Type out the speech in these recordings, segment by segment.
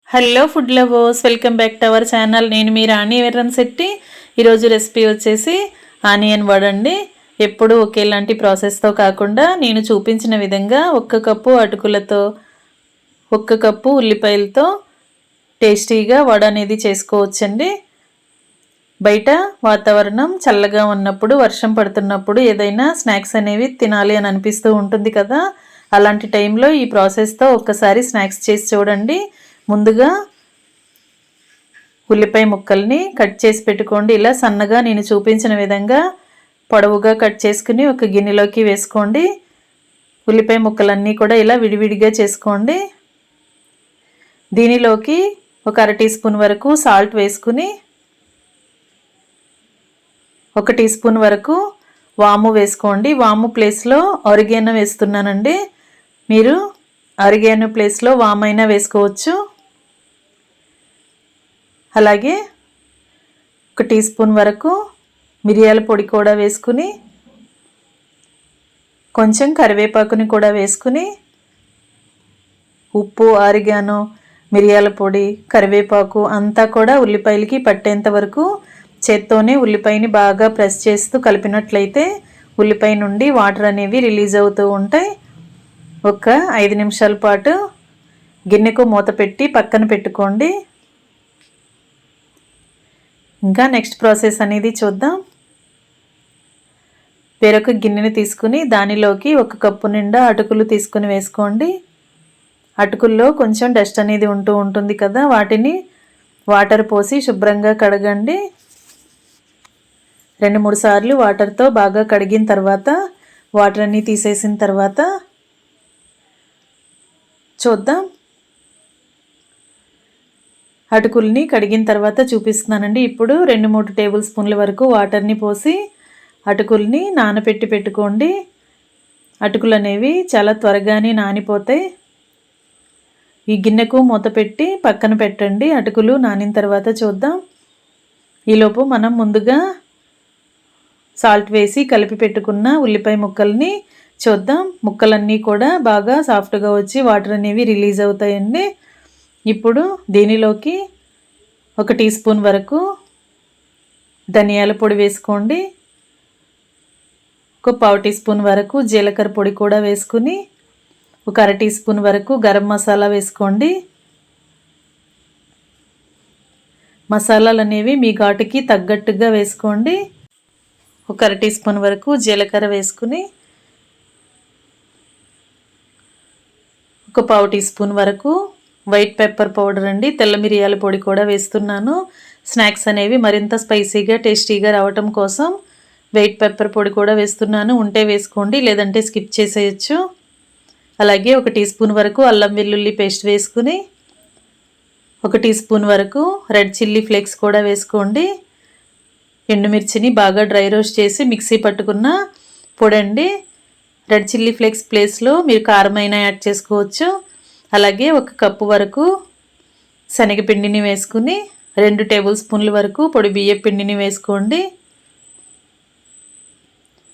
Hello food lovers, welcome back to our channel. నేను మీ రాణి వెర్రంశెట్టి. ఈరోజు recipe వచ్చేసి ఆనియన్ వడ అండి. ఎప్పుడు ఒకేలాంటి ప్రాసెస్తో కాకుండా నేను చూపించిన విధంగా 1 కప్పు అటుకులతో 1 కప్పు ఉల్లిపాయలతో టేస్టీగా వడ అనేది చేసుకోవచ్చండి. బయట వాతావరణం చల్లగా ఉన్నప్పుడు, వర్షం పడుతున్నప్పుడు ఏదైనా స్నాక్స్ అనేవి తినాలి అని అనిపిస్తూ ఉంటుంది కదా. అలాంటి టైంలో ఈ ప్రాసెస్తో ఒక్కసారి స్నాక్స్ చేసి చూడండి. ముందుగా ఉల్లిపాయ ముక్కల్ని కట్ చేసి పెట్టుకోండి. ఇలా సన్నగా నేను చూపించిన విధంగా పొడవుగా కట్ చేసుకుని ఒక గిన్నెలోకి వేసుకోండి. ఉల్లిపాయ ముక్కలన్నీ కూడా ఇలా విడివిడిగా చేసుకోండి. దీనిలోకి ఒక 1/2 టీ స్పూన్ వరకు సాల్ట్ వేసుకుని 1 టీ స్పూన్ వరకు వాము వేసుకోండి. వాము ప్లేస్లో ఆరిగానో వేస్తున్నానండి. మీరు ఆరిగానో ప్లేస్లో వామైనా వేసుకోవచ్చు. అలాగే 1 టీ స్పూన్ వరకు మిరియాల పొడి కూడా వేసుకుని కొంచెం కరివేపాకుని కూడా వేసుకుని ఉప్పు, ఆరిగానో, మిరియాల పొడి, కరివేపాకు అంతా కూడా ఉల్లిపాయలకి పట్టేంత వరకు చేత్తోనే ఉల్లిపాయని బాగా ప్రెస్ చేస్తూ కలిపినట్లయితే ఉల్లిపాయ నుండి వాటర్ అనేవి రిలీజ్ అవుతూ ఉంటాయి. ఒక 5 నిమిషాల పాటు గిన్నెకు మూత పెట్టి పక్కన పెట్టుకోండి. ఇంకా నెక్స్ట్ ప్రాసెస్ అనేది చూద్దాం. వేరొక గిన్నెని తీసుకుని దానిలోకి 1 కప్పు నిండా అటుకులు తీసుకుని వేసుకోండి. అటుకుల్లో కొంచెం డస్ట్ అనేది ఉంటూ ఉంటుంది కదా, వాటిని వాటర్ పోసి శుభ్రంగా కడగండి. 2-3 సార్లు వాటర్తో బాగా కడిగిన తర్వాత వాటర్ అన్నీ తీసేసిన తర్వాత చూద్దాం. అటుకుల్ని కడిగిన తర్వాత చూపిస్తున్నానండి. ఇప్పుడు 2-3 టేబుల్ స్పూన్ల వరకు వాటర్ని పోసి అటుకుల్ని నానబెట్టి పెట్టుకోండి. అటుకులు అనేవి చాలా త్వరగానే నానిపోతాయి. ఈ గిన్నెకు మూత పెట్టి పక్కన పెట్టండి. అటుకులు నానిన తర్వాత చూద్దాం. ఈలోపు మనం ముందుగా సాల్ట్ వేసి కలిపి పెట్టుకున్న ఉల్లిపాయ ముక్కల్ని చూద్దాం. ముక్కలన్నీ కూడా బాగా సాఫ్ట్గా వచ్చి వాటర్ అనేవి రిలీజ్ అవుతాయండి. ఇప్పుడు దీనిలోకి 1 టీ స్పూన్ వరకు ధనియాల పొడి వేసుకోండి. ఒక 1/2 టీ స్పూన్ వరకు జీలకర్ర పొడి కూడా వేసుకుని ఒక 1/2 టీ స్పూన్ వరకు గరం మసాలా వేసుకోండి. మసాలాలు అనేవి మీ ఘాటుకి తగ్గట్టుగా వేసుకోండి. ఒక 1/2 టీ స్పూన్ వరకు జీలకర్ర వేసుకుని ఒక 1/2 టీ స్పూన్ వరకు వైట్ పెప్పర్ పౌడర్ అండి, తెల్ల మిరియాల పొడి కూడా వేస్తున్నాను. స్నాక్స్ అనేవి మరింత స్పైసీగా టేస్టీగా రావటం కోసం వైట్ పెప్పర్ పొడి కూడా వేస్తున్నాను. ఉంటే వేసుకోండి, లేదంటే స్కిప్ చేసేయచ్చు. అలాగే 1 టీ స్పూన్ వరకు అల్లం వెల్లుల్లి పేస్ట్ వేసుకుని 1 టీ స్పూన్ వరకు రెడ్ చిల్లీ ఫ్లేక్స్ కూడా వేసుకోండి. ఎండుమిర్చిని బాగా డ్రై రోస్ట్ చేసి మిక్సీ పట్టుకున్న పొడి అండి. రెడ్ చిల్లీ ఫ్లేక్స్ ప్లేస్లో మీరు కారమైనా యాడ్ చేసుకోవచ్చు. అలాగే 1 కప్పు వరకు శనగపిండిని వేసుకుని 2 టేబుల్ స్పూన్ల వరకు పొడి బియ్యం పిండిని వేసుకోండి.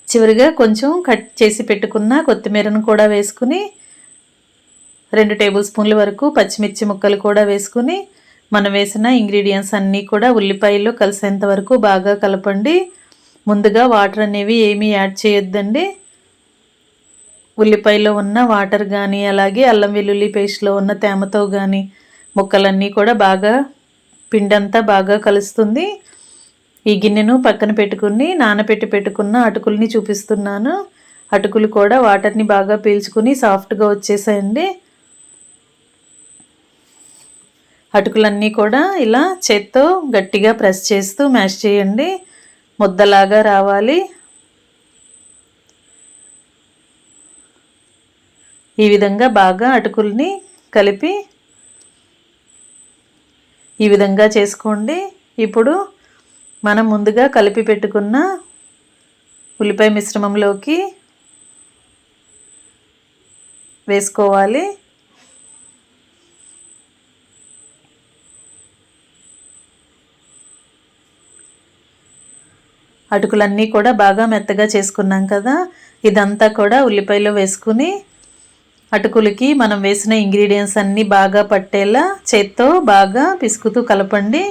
చివరిగా కొంచెం కట్ చేసి పెట్టుకున్న కొత్తిమీరను కూడా వేసుకుని 2 టేబుల్ స్పూన్ల వరకు పచ్చిమిర్చి ముక్కలు కూడా వేసుకుని మనం వేసిన ఇంగ్రీడియంట్స్ అన్నీ కూడా ఉల్లిపాయల్లో కలిసేంత వరకు బాగా కలపండి. ముందుగా వాటర్ అనేవి ఏమీ యాడ్ చేయొద్దండి. ఉల్లిపాయలో ఉన్న వాటర్ కానీ అలాగే అల్లం వెల్లుల్లి పేస్ట్లో ఉన్న తేమతో కానీ ముక్కలన్నీ కూడా బాగా పిండంతా బాగా కలుస్తుంది. ఈ గిన్నెను పక్కన పెట్టుకుని నానబెట్టి పెట్టుకున్న అటుకుల్ని చూపిస్తున్నాను. అటుకులు కూడా వాటర్ని బాగా పీల్చుకుని సాఫ్ట్గా వచ్చేసాయండి. అటుకులన్నీ కూడా ఇలా చేత్తో గట్టిగా ప్రెస్ చేస్తూ మ్యాష్ చేయండి. ముద్దలాగా రావాలి. ఈ విధంగా బాగా అటుకుల్ని కలిపి ఈ విధంగా చేసుకోండి. ఇప్పుడు మనం ముందుగా కలిపి పెట్టుకున్న ఉల్లిపాయ మిశ్రమంలోకి వేసుకోవాలి. అటుకులన్నీ కూడా బాగా మెత్తగా చేసుకున్నాం కదా, ఇదంతా కూడా ఉల్లిపాయలో వేసుకుని అటుకులకి మనం వేసిన ఇంగ్రీడియంట్స్ అన్నీ బాగా పట్టేలా చేత్తో బాగా పిసుకుతూ కలపండి.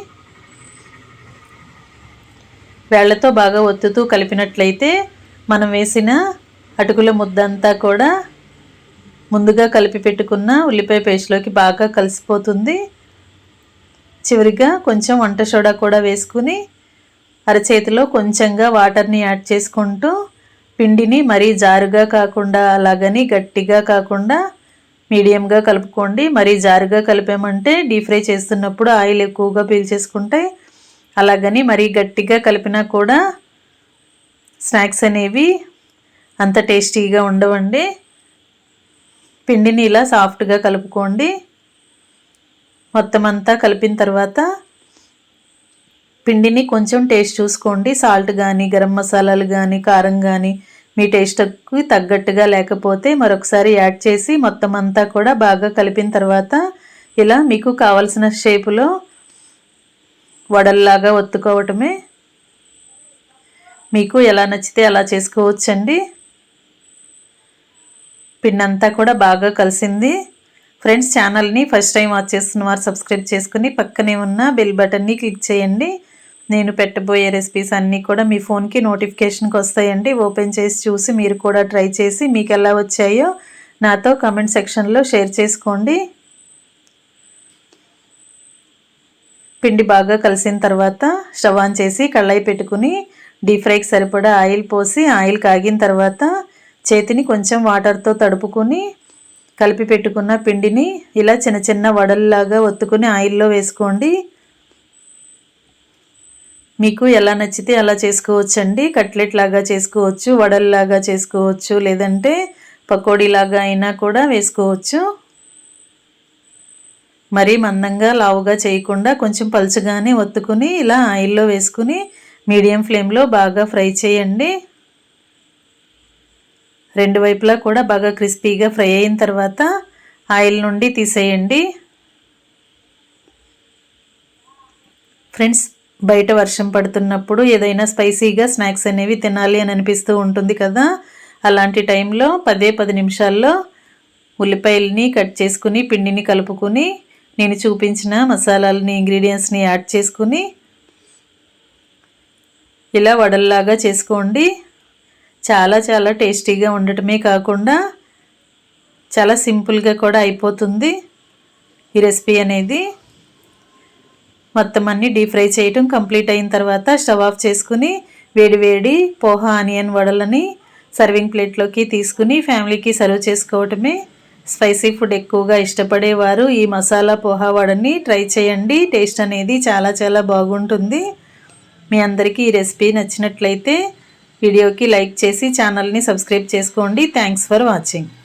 వేళ్లతో బాగా ఒత్తుతూ కలిపినట్లయితే మనం వేసిన అటుకుల ముద్దంతా కూడా ముందుగా కలిపి పెట్టుకున్న ఉల్లిపాయ పేస్ట్లోకి బాగా కలిసిపోతుంది. చివరిగా కొంచెం వంట సోడా కూడా వేసుకుని అరచేతిలో కొంచెంగా వాటర్ని యాడ్ చేసుకుంటూ పిండిని మరీ జారుగా కాకుండా అలాగని గట్టిగా కాకుండా మీడియంగా కలుపుకోండి. మరీ జారుగా కలిపామంటే డీప్ ఫ్రై చేస్తున్నప్పుడు ఆయిల్ ఎక్కువగా పీల్చేసుకుంటాయి. అలాగని మరీ గట్టిగా కలిపినా కూడా స్నాక్స్ అనేవి అంత టేస్టీగా ఉండవండి. పిండిని ఇలా సాఫ్ట్గా కలుపుకోండి. మొత్తం అంతా కలిపిన తర్వాత పిండిని కొంచెం టేస్ట్ చూసుకోండి. సాల్ట్ కానీ గరం మసాలాలు కానీ కారం కానీ మీ టేస్ట్కి తగ్గట్టుగా లేకపోతే మరొకసారి యాడ్ చేసి మొత్తం అంతా కూడా బాగా కలిపిన తర్వాత ఇలా మీకు కావలసిన షేపులో వడల్లాగా ఒత్తుకోవటమే. మీకు ఎలా నచ్చితే అలా చేసుకోవచ్చండి. పిండి అంతా కూడా బాగా కలిసింది. ఫ్రెండ్స్, ఛానల్ని ఫస్ట్ టైం వాచ్ చేస్తున్న వారు సబ్స్క్రైబ్ చేసుకుని పక్కనే ఉన్న బెల్ బటన్ని క్లిక్ చేయండి. నేను పెట్టబోయే రెసిపీస్ అన్నీ కూడా మీ ఫోన్కి నోటిఫికేషన్కి వస్తాయండి. ఓపెన్ చేసి చూసి మీరు కూడా ట్రై చేసి మీకు ఎలా వచ్చాయో నాతో కామెంట్ సెక్షన్లో షేర్ చేసుకోండి. పిండి బాగా కలిసిన తర్వాత స్టవ్ ఆన్ చేసి కళాయి పెట్టుకుని డీప్ ఫ్రైకి సరిపడా ఆయిల్ పోసి ఆయిల్ కాగిన తర్వాత చేతిని కొంచెం వాటర్తో తడుపుకొని కలిపి పెట్టుకున్న పిండిని ఇలా చిన్న చిన్న వడల్లాగా ఒత్తుకుని ఆయిల్లో వేసుకోండి. మీకు ఎలా నచ్చితే అలా చేసుకోవచ్చండి. కట్లెట్ లాగా చేసుకోవచ్చు, వడల్లాగా చేసుకోవచ్చు, లేదంటే పకోడీలాగా అయినా కూడా వేసుకోవచ్చు. మరీ మందంగా లావుగా చేయకుండా కొంచెం పలుచగానే ఒత్తుకుని ఇలా ఆయిల్లో వేసుకుని మీడియం ఫ్లేమ్లో బాగా ఫ్రై చేయండి. రెండు వైపులా కూడా బాగా క్రిస్పీగా ఫ్రై అయిన తర్వాత ఆయిల్ నుండి తీసేయండి. ఫ్రెండ్స్, బయట వర్షం పడుతున్నప్పుడు ఏదైనా స్పైసీగా స్నాక్స్ అనేవి తినాలి అని అనిపిస్తూ ఉంటుంది కదా. అలాంటి టైంలో 10 నిమిషాల్లో ఉల్లిపాయలని కట్ చేసుకుని పిండిని కలుపుకొని నేను చూపించిన మసాలాలని ఇంగ్రీడియంట్స్ని యాడ్ చేసుకుని ఇలా వడల్లాగా చేసుకోండి. చాలా చాలా టేస్టీగా ఉండటమే కాకుండా చాలా సింపుల్గా కూడా అయిపోతుంది ఈ రెసిపీ అనేది. మొత్తం అన్నీ డీప్ ఫ్రై చేయటం కంప్లీట్ అయిన తర్వాత స్టవ్ ఆఫ్ చేసుకుని వేడి వేడి పోహా ఆనియన్ వడలని సర్వింగ్ ప్లేట్లోకి తీసుకుని ఫ్యామిలీకి సర్వ్ చేసుకోవటమే. స్పైసీ ఫుడ్ ఎక్కువగా ఇష్టపడేవారు ఈ మసాలా పోహా వడని ట్రై చేయండి. టేస్ట్ అనేది చాలా చాలా బాగుంటుంది. మీ అందరికీ ఈ రెసిపీ నచ్చినట్లయితే వీడియోకి లైక్ చేసి ఛానల్ని సబ్స్క్రైబ్ చేసుకోండి. Thanks for watching.